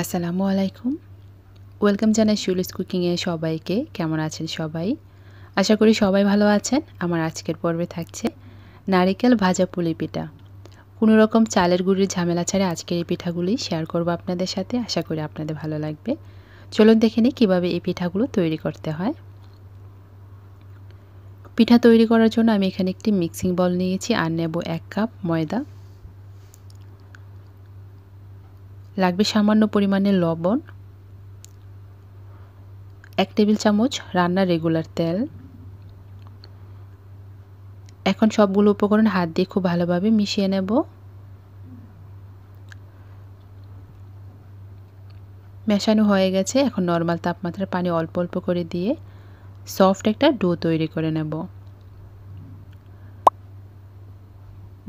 আসসালামু আলাইকুম। ওয়েলকাম জানাই শিউলিস কুকিংয়ে সবাইকে। কেমন আছেন সবাই? আশা করি সবাই ভালো আছেন। আমার আজকের পর্বে থাকছে নারিকেল ভাজা পুলি পিঠা। কোনো রকম চালের গুঁড়ির ঝামেলা ছাড়া আজকের এই পিঠাগুলি শেয়ার করব আপনাদের সাথে। আশা করি আপনাদের ভালো লাগবে। চলুন দেখে নিই কীভাবে এই পিঠাগুলো তৈরি করতে হয়। পিঠা তৈরি করার জন্য আমি এখানে একটি মিক্সিং বল নিয়েছি আর নেব 1 কাপ ময়দা। লাগবে সামান্য পরিমাণে লবণ, 1 টেবিল চামচ রান্নার রেগুলার তেল। এখন সবগুলো উপকরণ হাত দিয়ে খুব ভালোভাবে মিশিয়ে নেব। মেশানো হয়ে গেছে। এখন নরমাল তাপমাত্রায় পানি অল্প অল্প করে দিয়ে সফট একটা ডো তৈরি করে নেব।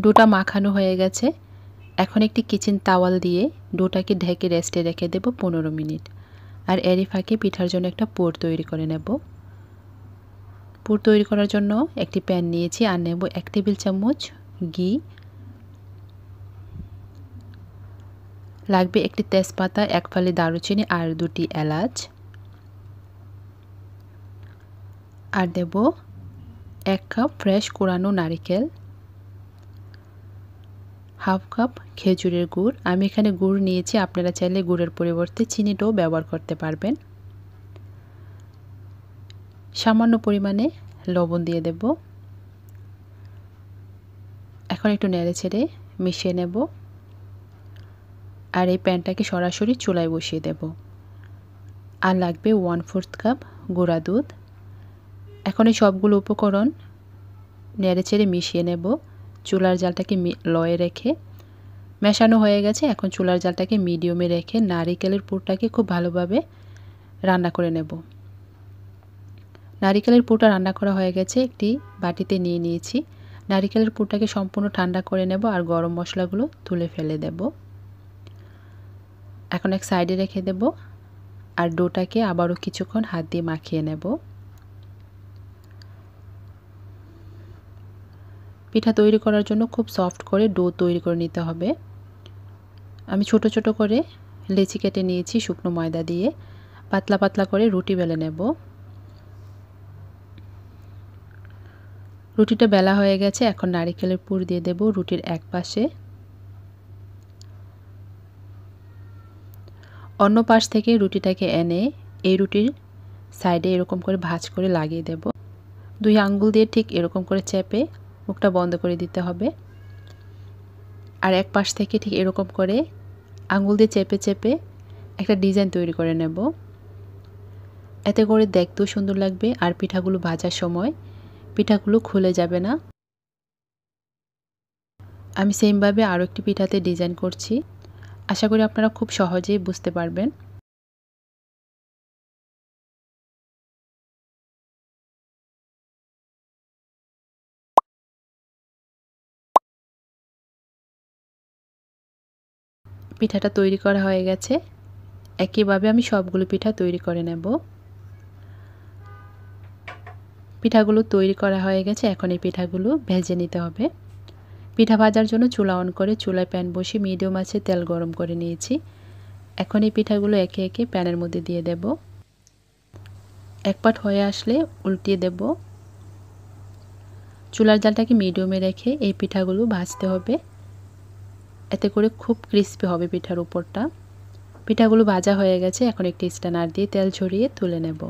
ডোটা মাখানো হয়ে গেছে। এখন একটি কিচেন তাওয়াল দিয়ে ডোটাকে ঢেকে রেস্টে রেখে দেব 15 মিনিট। আর এরই ফাঁকে পিঠার জন্য একটা পুর তৈরি করে নেব। পুর তৈরি করার জন্য একটি প্যান নিয়েছি আর নেব 1 টেবিল চামচ ঘি। লাগবে একটি তেজপাতা, 1 ফালি দারুচিনি আর 2টি এলাচ। আর দেব 1 কাপ ফ্রেশ কোরানো নারিকেল, হাফ কাপ খেজুরের গুড়। আমি এখানে গুড় নিয়েছি, আপনারা চাইলে গুড়ের পরিবর্তে চিনিটাও ব্যবহার করতে পারবেন। সামান্য পরিমাণে লবণ দিয়ে দেব। এখন একটু নেড়ে ছেড়ে মিশিয়ে নেব। আর এই প্যানটাকে সরাসরি চুলায় বসিয়ে দেব। আর লাগবে 1/4 কাপ গুঁড়া দুধ। এখন এই সবগুলো উপকরণ নেড়ে ছেড়ে মিশিয়ে নেব। চুলার জালটাকে লয়ে রেখে মেশানো হয়ে গেছে। এখন চুলার জালটাকে মিডিয়ামে রেখে নারিকেলের পুরটাকে খুব ভালোভাবে রান্না করে নেব। নারিকেলের পুরটা রান্না করা হয়ে গেছে, একটি বাটিতে নিয়ে নিয়েছি। নারিকেলের পুরটাকে সম্পূর্ণ ঠান্ডা করে নেব আর গরম মশলাগুলো তুলে ফেলে দেব। এখন এক সাইডে রেখে দেব আর ডোটাকে আবারও কিছুক্ষণ হাত দিয়ে মাখিয়ে নেব। পিঠা তৈরি করার জন্য খুব সফট করে ডো তৈরি করে নিতে হবে। আমি ছোট ছোট করে লেচি কেটে নিয়েছি শুকনো ময়দা দিয়ে। পাতলা পাতলা করে রুটি বেলে নেব। রুটিটা বেলা হয়ে গেছে। এখন নারিকেলের পুর দিয়ে দেব রুটির এক পাশে। অন্য পাশ থেকে রুটিটাকে এনে এই রুটির সাইডে এরকম করে ভাঁজ করে লাগিয়ে দেব। 2 আঙ্গুল দিয়ে ঠিক এরকম করে চেপে মুখটা বন্ধ করে দিতে হবে। আর এক পাশ থেকে ঠিক এরকম করে আঙ্গুল দিয়ে চেপে চেপে একটা ডিজাইন তৈরি করে নেব। এতে করে দেখতেও সুন্দর লাগবে আর পিঠাগুলো ভাজার সময় পিঠাগুলো খুলে যাবে না। আমি সেমভাবে আরও একটি পিঠাতে ডিজাইন করছি। আশা করি আপনারা খুব সহজেই বুঝতে পারবেন। পিঠাটা তৈরি করা হয়ে গেছে। একইভাবে আমি সবগুলো পিঠা তৈরি করে নেব। পিঠাগুলো তৈরি করা হয়ে গেছে। এখন এই পিঠাগুলো ভেজে নিতে হবে। পিঠা ভাজার জন্য চুলা অন করে চুলায় প্যান বসিয়ে মিডিয়াম আঁচে তেল গরম করে নিয়েছি। এখন এই পিঠাগুলো একে একে প্যানের মধ্যে দিয়ে দেব। এক পাট হয়ে আসলে উল্টিয়ে দেব। চুলার জালটাকে মিডিয়ামে রেখে এই পিঠাগুলো ভাজতে হবে। এতে করে খুব ক্রিস্পি হবে পিঠার উপরটা। পিঠাগুলো ভাজা হয়ে গেছে। এখন একটি স্ট্যানার দিয়ে তেল ছড়িয়ে তুলে নেব।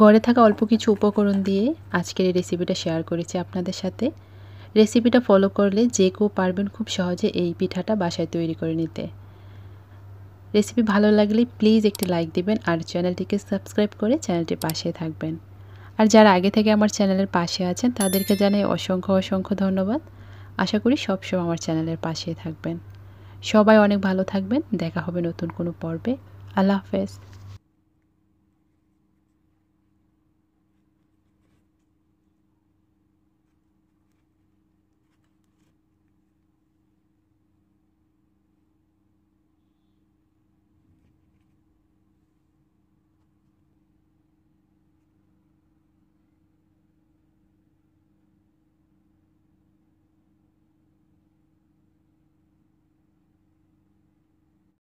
ঘরে থাকা অল্প কিছু উপকরণ দিয়ে আজকের এই রেসিপিটা শেয়ার করেছি আপনাদের সাথে। রেসিপিটা ফলো করলে যে কেউ পারবেন খুব সহজে এই পিঠাটা বাসায় তৈরি করে নিতে। রেসিপি ভালো লাগলে প্লিজ একটি লাইক দিবেন আর চ্যানেলটিকে সাবস্ক্রাইব করে চ্যানেলটির পাশে থাকবেন। আর যারা আগে থেকে আমার চ্যানেলের পাশে আছেন তাদেরকে জানাই অসংখ্য অসংখ্য ধন্যবাদ। আশা করি সবসময় আমার চ্যানেলের পাশে থাকবেন। সবাই অনেক ভালো থাকবেন। দেখা হবে নতুন কোনো পর্বে। আল্লাহ হাফেজ।